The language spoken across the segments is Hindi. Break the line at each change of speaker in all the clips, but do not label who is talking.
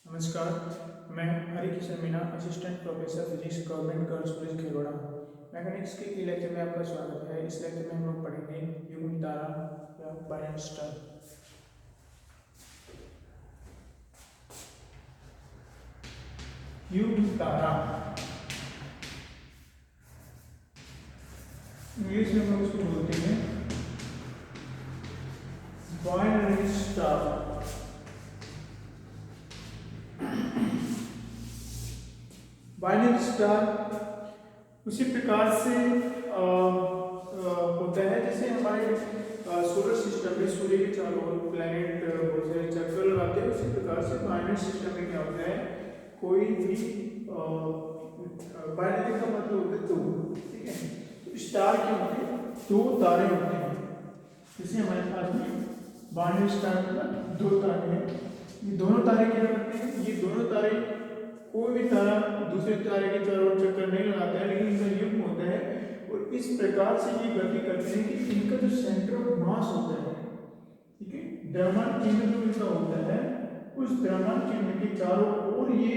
नमस्कार, मैं Harikishan Meena, assistant professor physics, government girls college Kheloda. Mechanics के लेक्चर में आपका स्वागत है। इस लेक्चर में हम लोग पढ़ेंगे युग्म तारा या बाइनरी स्टार। युग्म तारा इंग्लिश में हम लोग उसको बोलते हैं बाइनरी स्टार। बाइनरी स्टार उसी प्रकार से होता है जैसे हमारे सोलर सिस्टम में सूर्य के चारों ओर प्लैनेट बहुत सारे चक्कर लगाते हैं। उसी प्रकार से बाइनरी सिस्टम में क्या होता है, कोई भी बाइनरी का मतलब होता है दो, ठीक है। तो स्टार के होते हैं दो तारे होते हैं, जैसे हमारे पास में बाइनरी स्टार मतलब दो तारे हैं। ये दोनों तारे क्या करते हैं, ये दोनों तारे कोई भी तारा दूसरे तारे के चारों ओर चक्कर नहीं लगाता है, लेकिन इनका युग्म होता है और इस प्रकार से ये गति करते हैं कि इनका जो सेंटर ऑफ मास होता है, ठीक है, द्रव्यमान केंद्र जो इनका होता है, उस द्रव्यमान केंद्र के चारों ओर ये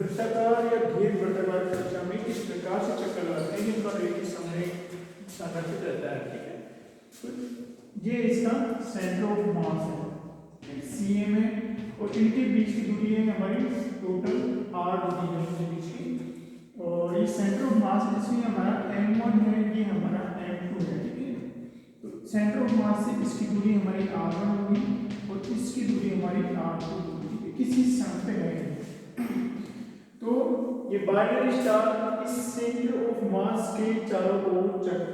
वृत्ताकार या घेर वृत्ताकार कक्षा में इस प्रकार से चक्कर लगाते हैं कि इनका रेखीय समय संरक्षित रहता है, ठीक है। तो ये इसका सेंटर ऑफ मास है, सीएम है, और इनके बीच की दूरी है हमारी टोटल आर दूरी है इनके बीच की, और ये सेंटर ऑफ मास इसमें हमारा m1 है, ये हमारा m2 है, ठीक है। तो सेंटर ऑफ मास से इसकी दूरी हमारी r1 होगी और इसकी दूरी हमारी r2 होगी, किसी स्थान पे है। तो ये बाइनरी स्टार इस सेंटर ऑफ मास के चारों ओर चक्कर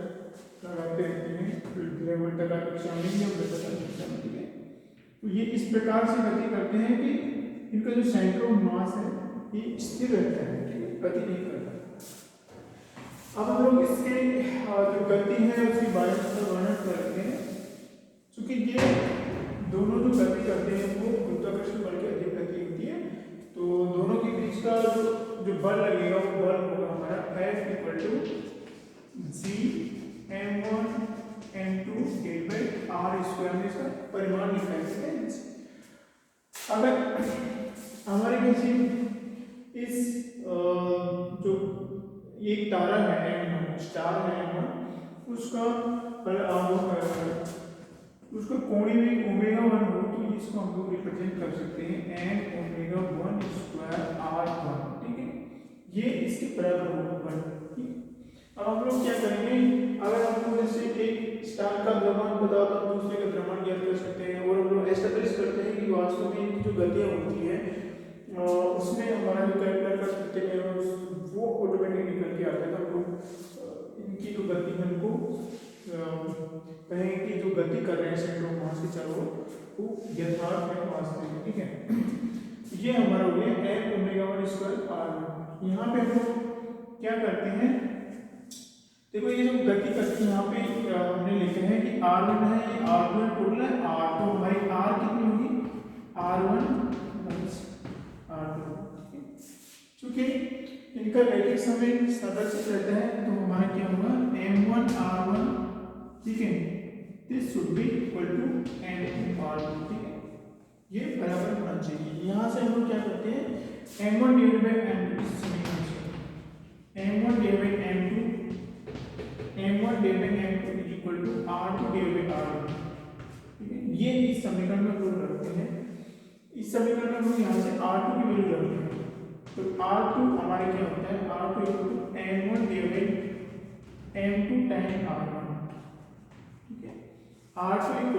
लगाते रहते हैं वृत्ताकार कक्षा में या वृत्ताकार कक्षा में, ठीक है। तो ये इस प्रकार से गति करते हैं कि इनका जो सेंटर ऑफ मास है ये स्थिर रहता है, ठीक है, गति नहीं करता। अब हम लोग इसके जो गति है उसकी वर्णन करते हैं। क्योंकि ये दोनों जो गति करते हैं वो गुरुत्वाकर्षण बल की अधिक गति होती है, तो दोनों के बीच का जो बल लगेगा वो बल होगा हमारा F = Gm1 m2 r² में इसका परिमाण निकालते हैं। अगर हमारे किसी इस जो एक तारा है m1 स्टार है m1, उसका कोणीय वेग ω1 हो, तो इसको हम लोग रिप्रेजेंट कर सकते हैं n ω1² r1, ठीक है। ये इसके बराबर होगा, ठीक। अब हम लोग क्या करेंगे, अगर हमको जैसे एक स्टार का द्रव्यमान पता हो तो हम दूसरे का द्रव्यमान ज्ञात कर सकते हैं, और हम लोग एस्टैब्लिश करते हैं कि वास्तव में इनकी जो गतियां होती हैं उसमें हमारा जो कैलकुलेट कर सकते हैं वो ऑटोमेटिक निकल के आता है। तो हम लोग इनकी जो गति है उनको कहें कि जो गति कर रहे हैं सेंटर ऑफ मास के चारों वो यथार्थ है, वास्तविक, ठीक है। ये हमारा हो गया m ω1² r1। यहाँ पे हम लोग क्या करते हैं, देखो ये जो गति करती है यहाँ पे हमने लिखा है कि r1 है, ये r2 टोटल है r2, हमारी r कितनी होगी r1 + r2, क्योंकि इनका रैखिक समय संरक्षित रहता है तो हमारा क्या होगा m1 r1, ठीक है, this should be equal to m2 r2, ठीक है, ये बराबर होना चाहिए। यहाँ से हम लोग क्या करते हैं m1 / m2 इस समीकरण से m1 / m2 = r2 / r1, ठीक है। ये इस समीकरण में हम लोग रखते हैं, इस समीकरण में हम लोग यहाँ से r2 की वैल्यू रखते हैं, तो r2 हमारे क्या होता है r2 = m1 / m2 time r1, ठीक है। r2 =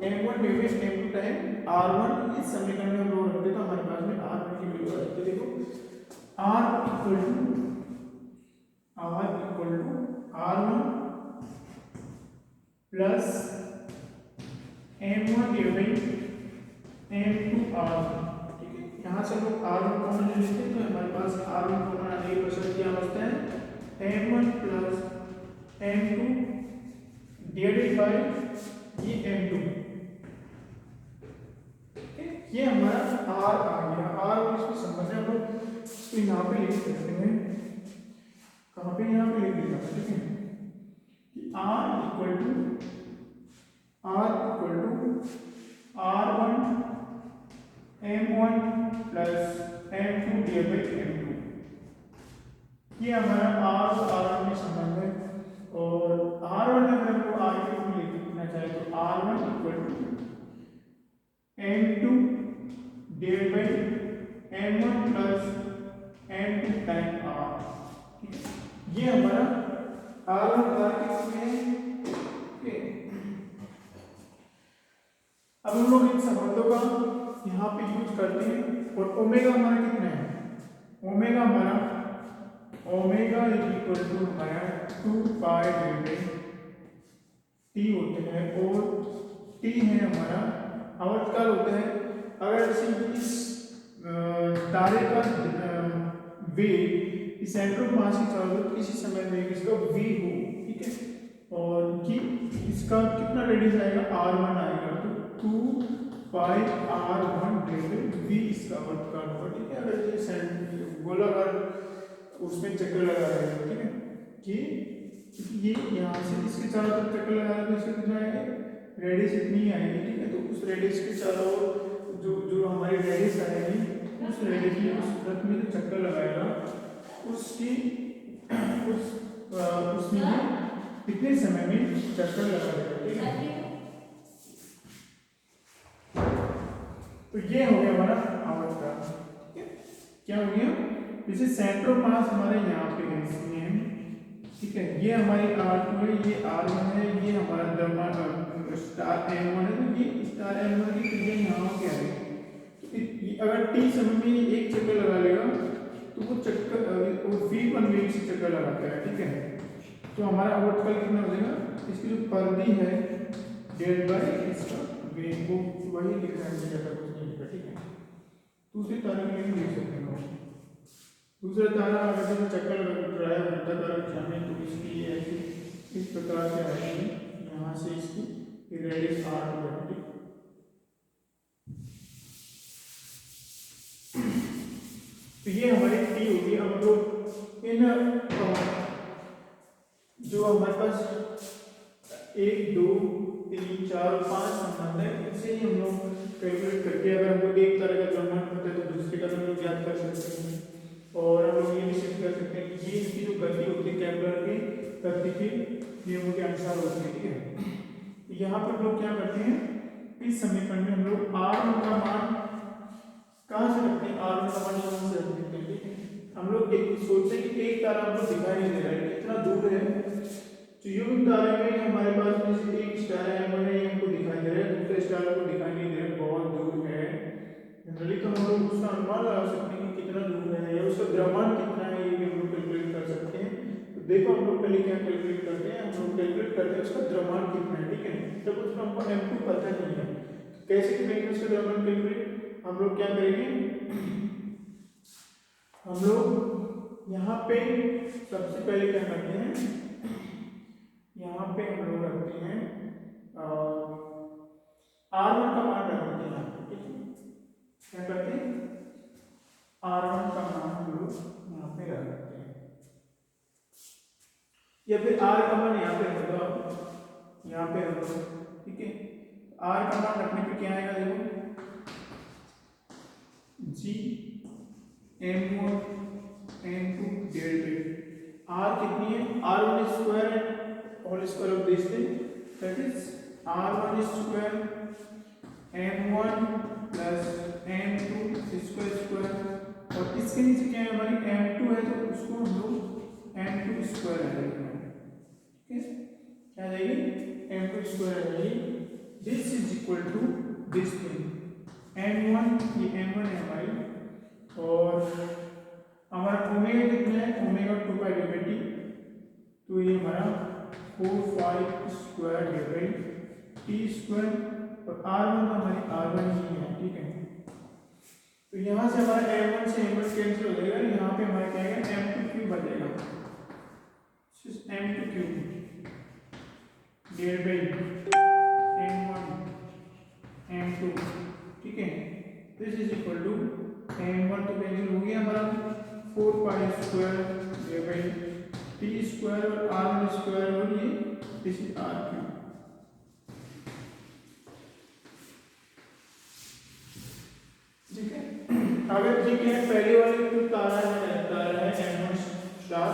m1 / m2 time r1, इस समीकरण में हम लोग रखते तो हमारे पास में r1 की वैल्यू आ जाती है। देखो r = r1 plus m1 / m2 r1, ठीक है। यहाँ से हम लोग r1 कॉमन ले लेते हैं तो हमारे पास r1 कॉमन आने की बचत क्या बचता है m1 + m2 डिवाइडेड बाय ये m2, ये हमारा r आ गया। r और इसकी संबंध हम लोग इसको यहाँ पे लिख सकते हैं, कहाँ पे, यहाँ पे लिख देना है, ठीक है, कि r = r1 m1 plus M2 divide by M2। ये हमारा R और R1 में संबंध है, और R1 अगर हमको R के रूप में लिखना चाहे तो R1 equal to M2 divide by M1 plus M2 time R। ठीक है, ये हमारा R1 R के रूप में है। अब हम लोग इन संबंधों का यहाँ पे यूज करते हैं, और ओमेगा हमारा कितना है, ओमेगा हमारा ओमेगा इक्वल टू हमारा 2 पाई टी होते हैं, और टी है हमारा आवर्तकाल होता है। अगर इस तारे का वेग इस सेंटर ऑफ मास के चारों तरफ किसी समय में इसका v हो, ठीक है, और कि इसका कितना रेडियस आएगा, r1 आएगा, तो 2 पाई r1 डिवाइडेड v इसका आवर्तकाल होगा। ठीक है, अगर ये गोलाकार उसमें चक्कर लगा रहे हैं, ठीक है, कि ये यहाँ से इसके चारों तरफ चक्कर लगा रहे हैं, तो इसका कितना आएगा, रेडियस इतनी आएगी। ठीक है, तो उस रेडियस के चारों जो जो हमारी रेडियस आएगी, उस रेडियस में उस वृत्त में जो चक्कर लगाएगा उसकी उसमें कितने समय में चक्कर लगाएगा। ठीक है, तो ये हो गया हमारा आवर्तकाल। ठीक है, क्या हो गया, जैसे सेंटर ऑफ मास हमारे यहाँ पे है, ठीक है, ये हमारी R2 है, ये R1 है, ये हमारा द्रव्यमान स्टार M1 है, तो ये स्टार M1 की त्रिज्या यहाँ क्या है, तो अगर t समय में एक चक्कर लगा लेगा तो वो चक्कर v1 वेग से चक्कर लगाता है। ठीक है, तो हमारा आवर्तकाल कितना हो जाएगा, इसकी जो परिधि है डेल बाय इसका वेग, वो वही लिख रहा है, ज़्यादा कुछ नहीं लिखा। ठीक है, दूसरी तारे में भी देख सकते हैं, दूसरा तारा अगर जब चक्कर लगा रहा है वृत्ताकार दिशा में, तो इसकी ये ऐसी इस प्रकार से आएगी, यहाँ से इसकी रेडियस r2 है। तो ये हमारी टी होगी। अब हम लोग इन जो हमारे पास 1 2 3 4 5 संबंध है, इनसे ही हम लोग कैलकुलेट करके अगर हमको एक तरह का द्रव्यमान पता है तो दूसरे का हम लोग ज्ञात कर सकते हैं, और हम लोग ये भी सिद्ध कर सकते हैं कि ये इसकी जो गति होती है केपलर के गति के नियमों के अनुसार होती है। ठीक है, यहाँ पर हम लोग क्या करते हैं, इस समीकरण में हम लोग R1 का मान कहाँ से रखते हैं, R1 का मान यहाँ से रखते हैं। ठीक है, हम लोग सोचते हैं कि एक तारा हमको दिखाई नहीं दे रहा है, कितना दूर है, तो युग्म तारे में हमारे पास जैसे एक स्टार है, हमारे हमको दिखाई दे रहा है, दूसरे स्टार को दिखाई नहीं दे रहा है, बहुत दूर है। जनरली तो हम लोग उसका अनुमान लगा सकते हैं कि कितना दूर है, या उसका द्रव्यमान कितना है, ये भी हम लोग कैलकुलेट कर सकते हैं। तो देखो हम लोग पहले क्या कैलकुलेट करते हैं, हम लोग कैलकुलेट करते हैं उसका द्रव्यमान कितना है। ठीक है, जब उसका हमको M2 पता नहीं है, कैसे करेंगे उसका द्रव्यमान कैलकुलेट, हम लोग क्या करेंगे, हम लोग यहाँ पे सबसे पहले क्या करते हैं, यहाँ पे हम लोग रखते हैं R1 का मान रख देते हैं। ठीक है, क्या करते हैं, R1 का मान हम लोग यहाँ पे रख देते हैं, या फिर R का मान यहाँ पे रख दो, यहाँ पे रख दो। ठीक है, R का मान रखने पे क्या आएगा, देखो G M1 M2 del R कितनी है, R1 स्क्वायर है, whole square of this thing, that is R1 square M1 plus M2 square square, और इसके नीचे क्या है, हमारी M2 है, तो उसको हम लोग M2 स्क्वायर आ जाएगा। ठीक है, क्या आ जाएगी, M2 स्क्वायर आ जाएगी, this is equal to this thing M1, ये M1 है हमारी, और हमारा ओमेगा कितना है, ओमेगा 2 पाई डिवाइड टी, तो ये हमारा 4 pi square divide T square, और R1 तो हमारी R1 ही है। ठीक है, तो यहाँ से हमारा M1 से M1 कैंसिल हो जाएगा, यहाँ पे हमारा क्या आएगा, M2 क्यूब बचेगा, M2 cube divide M1 M2। ठीक है, this is equal to M1 तो कैंसिल हो गया हमारा, 4 pi square divide T square और R1 स्क्वायर, और ये दिस इज R क्यूब। ठीक है, अगर ठीक है पहले वाले जो तारा है M1 स्टार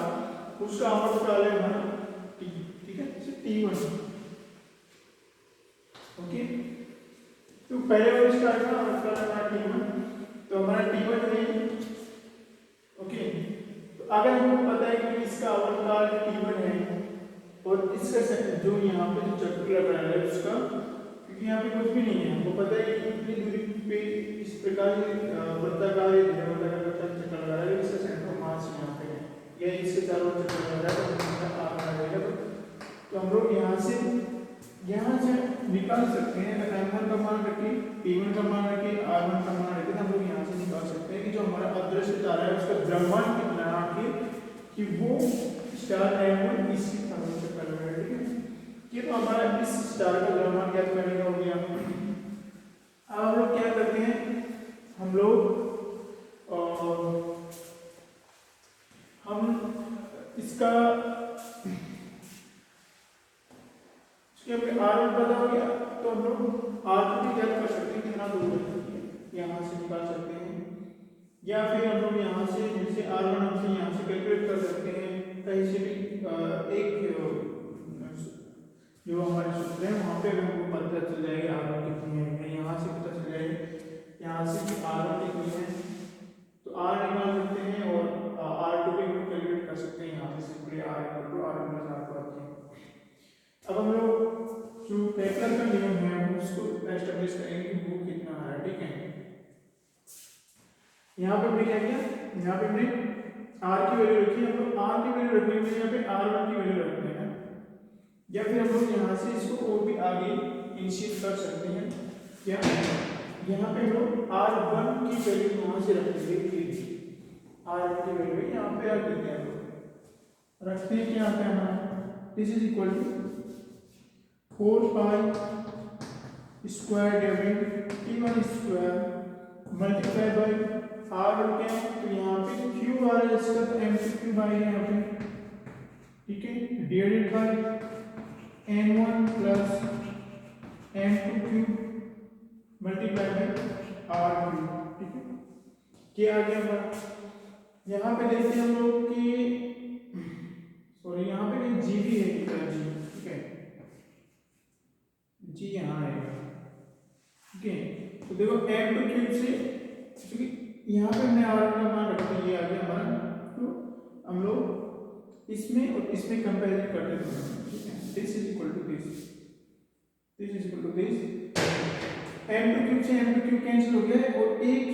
उसका आवर्तकाल है हमारा T, ठीक है, T1। ओके, तो पहले वाले स्टार का आवर्तकाल है हमारा T1, तो हमारा T1 है। ओके, तो अगर हमको पता है कि इसका आवर्तकाल T1 है और इसका जो यहाँ पे जो चक्र लग रहा है उसका, क्योंकि यहाँ पे कुछ भी नहीं है, हमको पता है कि इतनी दूरी पे इस प्रकार वृत्ताकार चक्कर लगा रहा है, इसका सेंटर ऑफ मास यहाँ पे है या इसके चारों ओर चक्कर लगा रहा है, तो आर बना रहेगा। तो हम लोग यहाँ से निकाल सकते हैं, अगर M1 का मान रखें, P1 का मान रखें, R1 का मान रखें, तो हम लोग यहाँ से निकाल सकते हैं कि जो हमारा अदृश्य तारा है उसका द्रव्यमान कितना है, कि वो स्टार M1 इसकी चारों ओर चक्कर लगा रहा है। ठीक है, ये तो हमारा इस स्टार का द्रव्यमान ज्ञात करने का हो गया। अब हम लोग क्या करते हैं, हम लोग इसका R1 पता हो गया, तो हम लोग R2 ज्ञात कर सकते हैं कितना दूर है, यहाँ से निकाल सकते हैं, या फिर हम लोग यहाँ से जैसे R1 हमसे यहाँ से कैलकुलेट कर सकते हैं कहीं से भी एक जो हमारे सूत्र है वहाँ पे हमको पता चल जाएगा R1 कितनी है, यहाँ से पता चल जाएगा यहाँ से भी R1 कितनी है, तो R निकाल सकते हैं और R2 भी हम कैलकुलेट कर सकते हैं यहाँ से सिंपली R1 + R2 आती है। अब हम लोग जो केपलर का नियम है उसको एस्टेब्लिश करेंगे कि वो कितना है। ठीक है, यहाँ पे हमने क्या किया, यहाँ पे हमने R की वैल्यू रखी, हम लोग R की वैल्यू रखने के लिए यहाँ पे R1 की वैल्यू रखते हैं, या फिर हम लोग यहाँ से इसको और भी आगे इनिशिएट कर सकते हैं, या यहाँ पे हम लोग R1 की वैल्यू यहाँ से रखेंगे, R1 की वैल्यू यहाँ पे रख देते हैं, हम लोग रखते हैं कि यहाँ पे हमारा this is equal to 4 pi square divided T1 square multiply by R क्या है, तो यहाँ पे क्यू आ रहा है इसका, तो M2 बाई है यहाँ पे, ठीक है, divided by M1 plus M2 cube multiply by R cube. ठीक है, क्या आ गया हमारा, यहाँ पे देखते हैं हम लोग कि सॉरी यहाँ पे भी जी भी है कितना जी, ठीक है, जी यहाँ है। ठीक है, तो देखो M2 क्यूब से, क्योंकि यहाँ पे हमने R का मान रखते हैं, ये आ गया हमारा, तो हम लोग इसमें और इसमें कंपेरिजन करते हैं। ठीक है, this is equal to this is equal to this, M2 cube से M2 क्यूब कैंसिल हो गया है और एक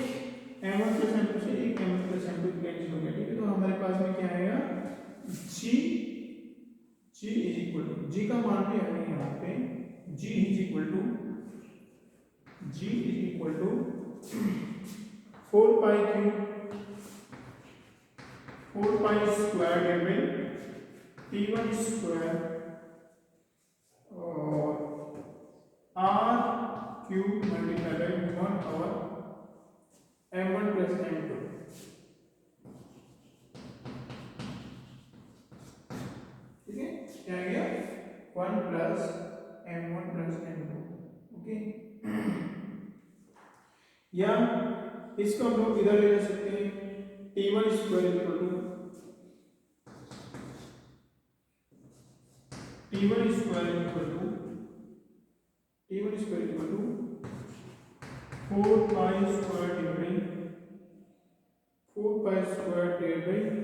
M1 + M2 से एक M1 + M2 कैंसिल हो गया। ठीक है, तो हमारे पास में क्या आएगा, G is equal to, G का मान भी है यहाँ पे, G is equal to 4 pi cube 4 pi square divided T1 square और R क्यूब मल्टीप्लाई बाय 1 और M1 + M2। ठीक है, क्या आ गया 1 + M1 + M2। ओके, या इसको हम लोग इधर ले जा सकते हैं, T1 square equal to 4 pi square divided 4 pi square divided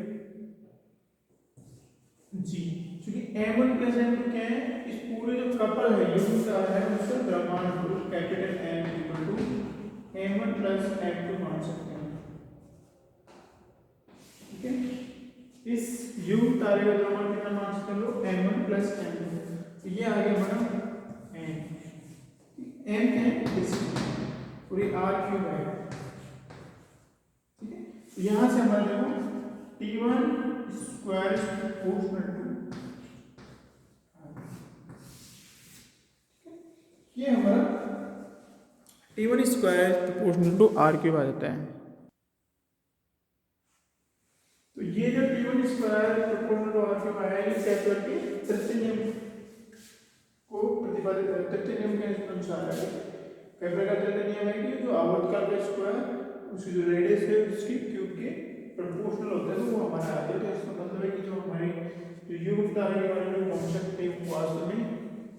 G, क्योंकि M1 + M2 क्या है, इस पूरे जो कपल है यूनिट है उसका द्रव्यमान capital M equal to M1 + M2 मान सकते हैं। ठीक है, इस U तारे का द्रव्यमान कितना मान सकते हैं लोग, M1 + M2, तो ये आ गया हमारा M है पूरी R क्यूब है। ठीक है, तो यहाँ से हमारा देखो T1 स्क्वायर प्रोपोर्शनल टू, ये हमारा T1 square proportional to R cube आ जाता है। तो ये जो T1 square proportional to R cube आया, ये केपलर के तृतीय नियम को प्रतिपादित करता है। तृतीय नियम के अनुसार है, केपलर का तृतीय नियम है कि जो आवर्तकाल का स्क्वायर उसकी जो रेडियस है उसकी क्यूब के प्रोपोर्शनल होता है, तो वो हमारा आ गया। तो इसका मतलब है कि जो हमारी जो युग्म तारे के बारे में कॉन्सेप्ट है वो वास्तव में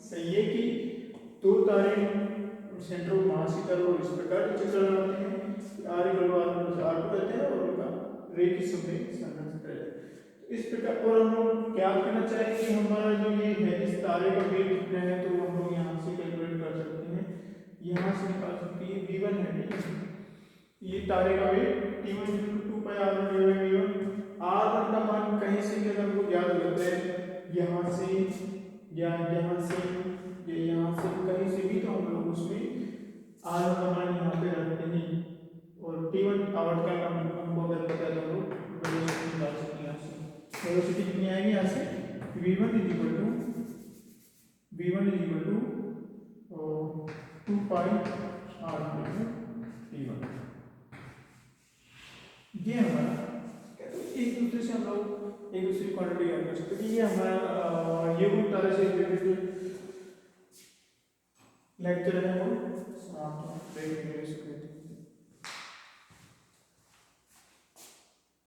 सही है कि दो तारे सेंटर ऑफ मास की तरह इस प्रकार के चक्कर लगाते हैं R equal to R plus R two रहते हैं और उनका रेखीय संवेग संरक्षित रहता है। तो इस प्रकार और हम लोग क्या करना चाहेंगे कि हमारा जो ये है इस तारे का वेग कितना है, तो हम लोग यहाँ से कैलकुलेट कर सकते हैं, यहाँ से निकाल सकते हैं v1 है, ठीक है। ये तारे का वेग t1 2 पाई r1 v1, r1 का मान कहीं से भी अगर हमको ज्ञात होता है, यहाँ से या यहाँ से या यहाँ से कहीं से भी, तो हम लोग उसमें r का मान यहाँ पे रखते हैं और t1 आवर्त का हमको अगर पता है तो हम लोग वेलोसिटी निकाल सकते हैं। यहाँ से वेलोसिटी कितनी आएगी, यहाँ से v1 is equal to 2 pi r t1। ये हमारा तो एक दूसरे से हम लोग एक दूसरी क्वांटिटी याद कर सकते हैं कि ये हमारा ये कुछ तरह से रिलेटेड लेक्चर है वो समाप्त।